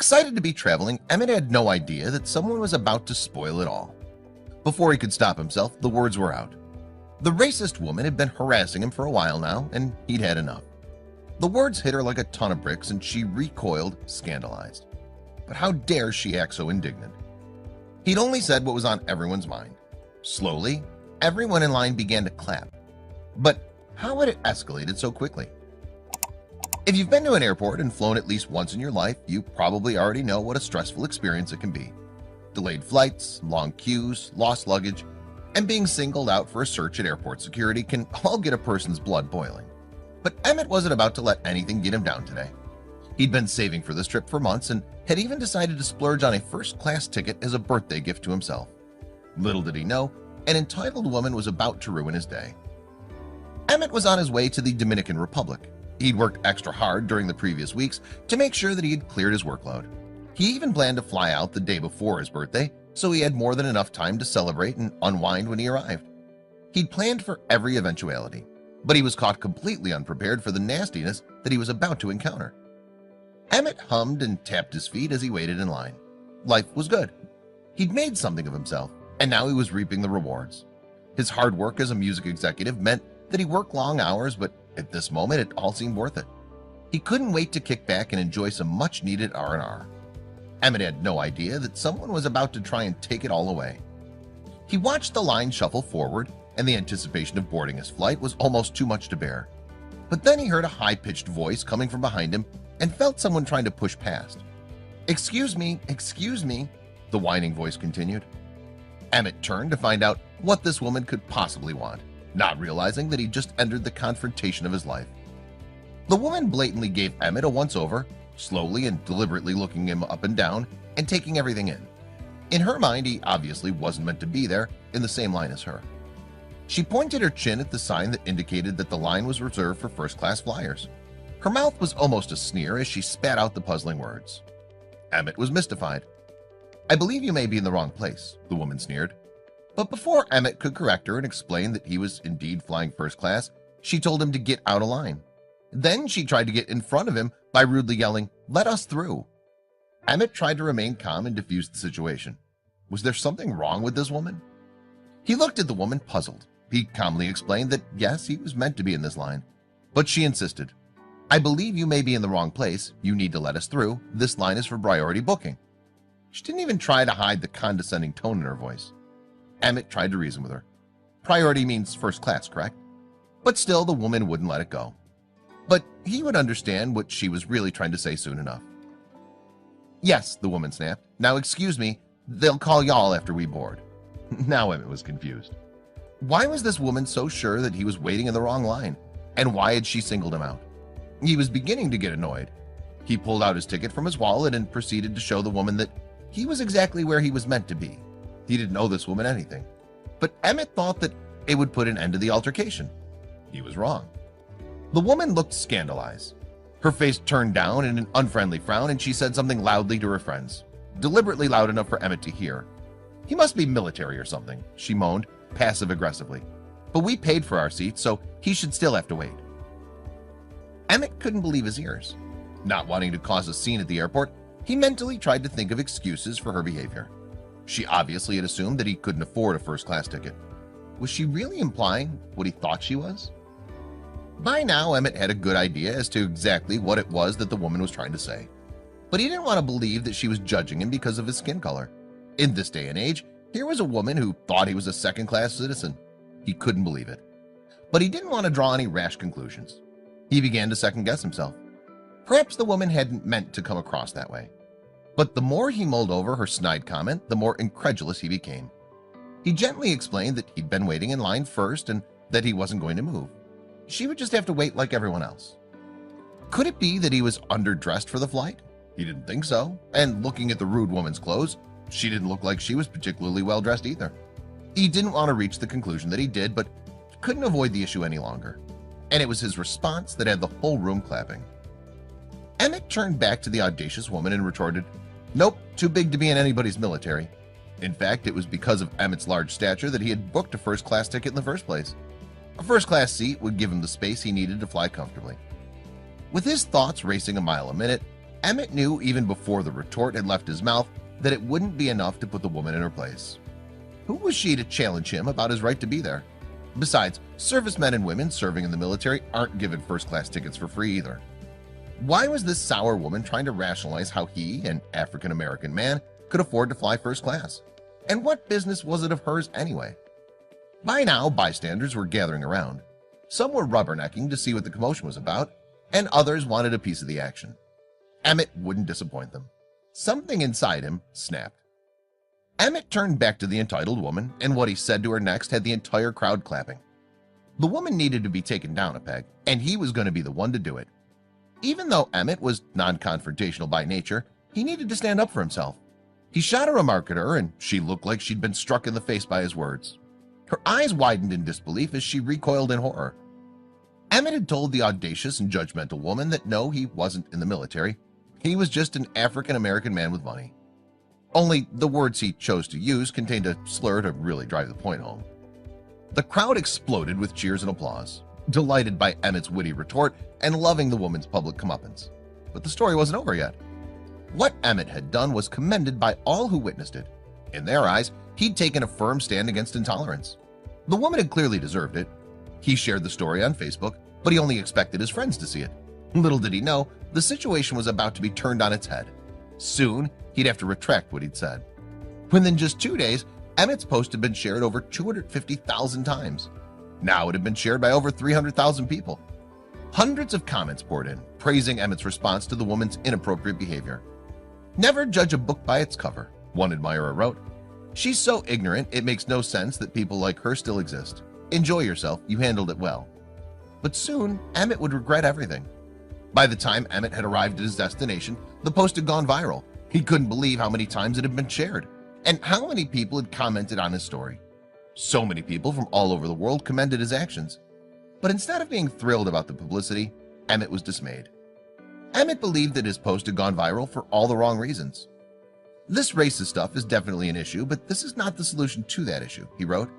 Excited to be traveling, Emmett had no idea that someone was about to spoil it all. Before he could stop himself, the words were out. The racist woman had been harassing him for a while now, and he'd had enough. The words hit her like a ton of bricks, and she recoiled, scandalized. But how dare she act so indignant? He'd only said what was on everyone's mind. Slowly, everyone in line began to clap. But how had it escalated so quickly? If you've been to an airport and flown at least once in your life, you probably already know what a stressful experience it can be. Delayed flights, long queues, lost luggage, and being singled out for a search at airport security can all get a person's blood boiling. But Emmett wasn't about to let anything get him down today. He'd been saving for this trip for months and had even decided to splurge on a first-class ticket as a birthday gift to himself. Little did he know, an entitled woman was about to ruin his day. Emmett was on his way to the Dominican Republic. He'd worked extra hard during the previous weeks to make sure that he had cleared his workload. He even planned to fly out the day before his birthday, so he had more than enough time to celebrate and unwind when he arrived. He'd planned for every eventuality, but he was caught completely unprepared for the nastiness that he was about to encounter. Emmett hummed and tapped his feet as he waited in line. Life was good. He'd made something of himself, and now he was reaping the rewards. His hard work as a music executive meant that he worked long hours, but at this moment it all seemed worth it. He couldn't wait to kick back and enjoy some much-needed R&R. Emmett had no idea that someone was about to try and take it all away. He watched the line shuffle forward, and the anticipation of boarding his flight was almost too much to bear. But then he heard a high-pitched voice coming from behind him and felt someone trying to push past. excuse me," the whining voice continued. Emmett turned to find out what this woman could possibly want, not realizing that he'd just entered the confrontation of his life. The woman blatantly gave Emmett a once-over, slowly and deliberately looking him up and down and taking everything in. In her mind, he obviously wasn't meant to be there in the same line as her. She pointed her chin at the sign that indicated that the line was reserved for first-class flyers. Her mouth was almost a sneer as she spat out the puzzling words. Emmett was mystified. "I believe you may be in the wrong place," the woman sneered. But before Emmett could correct her and explain that he was indeed flying first class, she told him to get out of line. Then she tried to get in front of him by rudely yelling, "Let us through." Emmett tried to remain calm and diffuse the situation. Was there something wrong with this woman? He looked at the woman puzzled. He calmly explained that yes, he was meant to be in this line. But she insisted, "I believe you may be in the wrong place. You need to let us through. This line is for priority booking." She didn't even try to hide the condescending tone in her voice. Emmett tried to reason with her. Priority means first class, correct? But still the woman wouldn't let it go. But he would understand what she was really trying to say soon enough. "Yes," the woman snapped. "Now excuse me, they'll call y'all after we board." Now Emmett was confused. Why was this woman so sure that he was waiting in the wrong line? And why had she singled him out? He was beginning to get annoyed. He pulled out his ticket from his wallet and proceeded to show the woman that he was exactly where he was meant to be. He didn't owe this woman anything. But Emmett thought that it would put an end to the altercation. He was wrong. The woman looked scandalized. Her face turned down in an unfriendly frown, and she said something loudly to her friends, deliberately loud enough for Emmett to hear. "He must be military or something," she moaned, passive-aggressively. "But we paid for our seats, so he should still have to wait." Emmett couldn't believe his ears. Not wanting to cause a scene at the airport, he mentally tried to think of excuses for her behavior. She obviously had assumed that he couldn't afford a first-class ticket. Was she really implying what he thought she was? By now, Emmett had a good idea as to exactly what it was that the woman was trying to say. But he didn't want to believe that she was judging him because of his skin color. In this day and age, here was a woman who thought he was a second-class citizen. He couldn't believe it. But he didn't want to draw any rash conclusions. He began to second-guess himself. Perhaps the woman hadn't meant to come across that way. But the more he mulled over her snide comment, the more incredulous he became. He gently explained that he'd been waiting in line first and that he wasn't going to move. She would just have to wait like everyone else. Could it be that he was underdressed for the flight? He didn't think so, and looking at the rude woman's clothes, she didn't look like she was particularly well-dressed either. He didn't want to reach the conclusion that he did, but couldn't avoid the issue any longer. And it was his response that had the whole room clapping. Emmett turned back to the audacious woman and retorted, "Nope, too big to be in anybody's military." In fact, it was because of Emmett's large stature that he had booked a first-class ticket in the first place. A first-class seat would give him the space he needed to fly comfortably. With his thoughts racing a mile a minute, Emmett knew even before the retort had left his mouth that it wouldn't be enough to put the woman in her place. Who was she to challenge him about his right to be there? Besides, servicemen and women serving in the military aren't given first-class tickets for free either. Why was this sour woman trying to rationalize how he, an African-American man, could afford to fly first class? And what business was it of hers anyway? By now, bystanders were gathering around. Some were rubbernecking to see what the commotion was about, and others wanted a piece of the action. Emmett wouldn't disappoint them. Something inside him snapped. Emmett turned back to the entitled woman, and what he said to her next had the entire crowd clapping. The woman needed to be taken down a peg, and he was going to be the one to do it. Even though Emmett was non-confrontational by nature, he needed to stand up for himself. He shot a remark at her, and she looked like she'd been struck in the face by his words. Her eyes widened in disbelief as she recoiled in horror. Emmett had told the audacious and judgmental woman that no, he wasn't in the military. He was just an African-American man with money. Only the words he chose to use contained a slur to really drive the point home. The crowd exploded with cheers and applause, delighted by Emmett's witty retort and loving the woman's public comeuppance. But the story wasn't over yet. What Emmett had done was commended by all who witnessed it. In their eyes, he'd taken a firm stand against intolerance. The woman had clearly deserved it. He shared the story on Facebook, but he only expected his friends to see it. Little did he know, the situation was about to be turned on its head. Soon, he'd have to retract what he'd said. Within just 2 days, Emmett's post had been shared over 250,000 times. Now it had been shared by over 300,000 people. Hundreds of comments poured in, praising Emmett's response to the woman's inappropriate behavior. "Never judge a book by its cover," one admirer wrote. "She's so ignorant it makes no sense that people like her still exist. Enjoy yourself, you handled it well." But soon, Emmett would regret everything. By the time Emmett had arrived at his destination, the post had gone viral. He couldn't believe how many times it had been shared, and how many people had commented on his story. So many people from all over the world commended his actions. But instead of being thrilled about the publicity, Emmett was dismayed. Emmett believed that his post had gone viral for all the wrong reasons. "This racist stuff is definitely an issue, but this is not the solution to that issue," he wrote.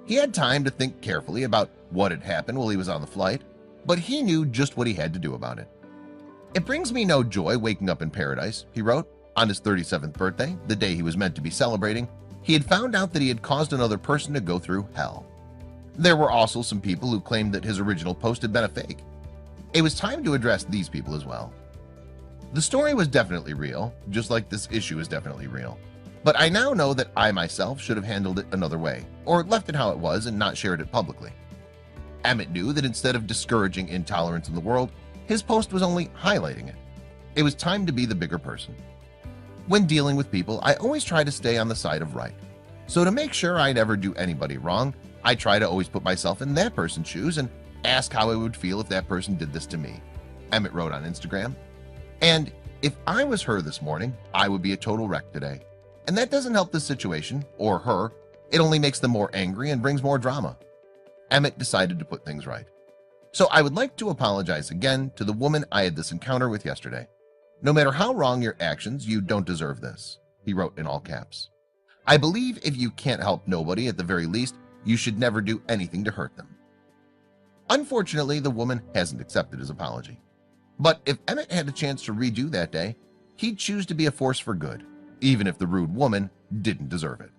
He had time to think carefully about what had happened while he was on the flight, but he knew just what he had to do about it. "It brings me no joy waking up in paradise," he wrote. On his 37th birthday, the day he was meant to be celebrating, he had found out that he had caused another person to go through hell. There were also some people who claimed that his original post had been a fake. It was time to address these people as well. The story was definitely real, just like this issue is definitely real. But I now know that I myself should have handled it another way, or left it how it was and not shared it publicly. Emmett knew that instead of discouraging intolerance in the world, his post was only highlighting it. It was time to be the bigger person. When dealing with people, I always try to stay on the side of right. So to make sure I never do anybody wrong, I try to always put myself in that person's shoes and ask how I would feel if that person did this to me," Emmett wrote on Instagram. "And if I was her this morning, I would be a total wreck today. And that doesn't help the situation, or her. It only makes them more angry and brings more drama." Emmett decided to put things right. "So I would like to apologize again to the woman I had this encounter with yesterday. No matter how wrong your actions, you don't deserve this," he wrote in all caps. "I believe if you can't help nobody, at the very least, you should never do anything to hurt them." Unfortunately, the woman hasn't accepted his apology. But if Emmett had a chance to redo that day, he'd choose to be a force for good, even if the rude woman didn't deserve it.